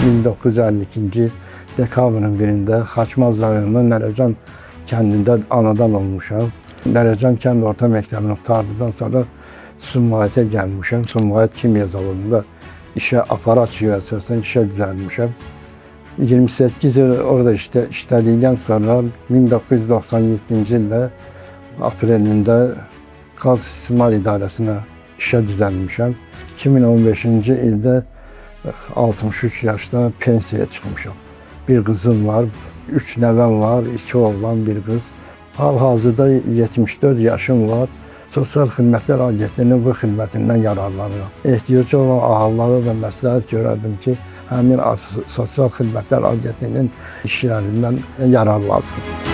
1952-ci dekabrın 1-də Xaçmaz rayonunun Nərəcan kəndində anadan olmuşam. Nərəcan kənd orta məktəbini qurtardıqdan sonra Sumqayıta gəlmişəm. Sumqayıt Kimya zavodunda işə aparat vəzifəsində işə düzəlmişəm. 28 il orada işlədikdən sonra 1997-ci ildə aprelində Qaz İstismar İdarəsinə işə düzəlmişəm. 2015-ci ildə 63 yaşda pensiyaya çıxmışam. Bir qızım var, 3 nəvəm var, 2 oğlan, bir qız. Hal-hazırda 74 yaşım var. Sosial Xidmətlər Agentliyinin bu xidmətindən yararlanıram. Ehtiyacı olan ahallara da məsləhət görərdim ki, həmin Sosial Xidmətlər Agentliyinin işlərindən yararlansın.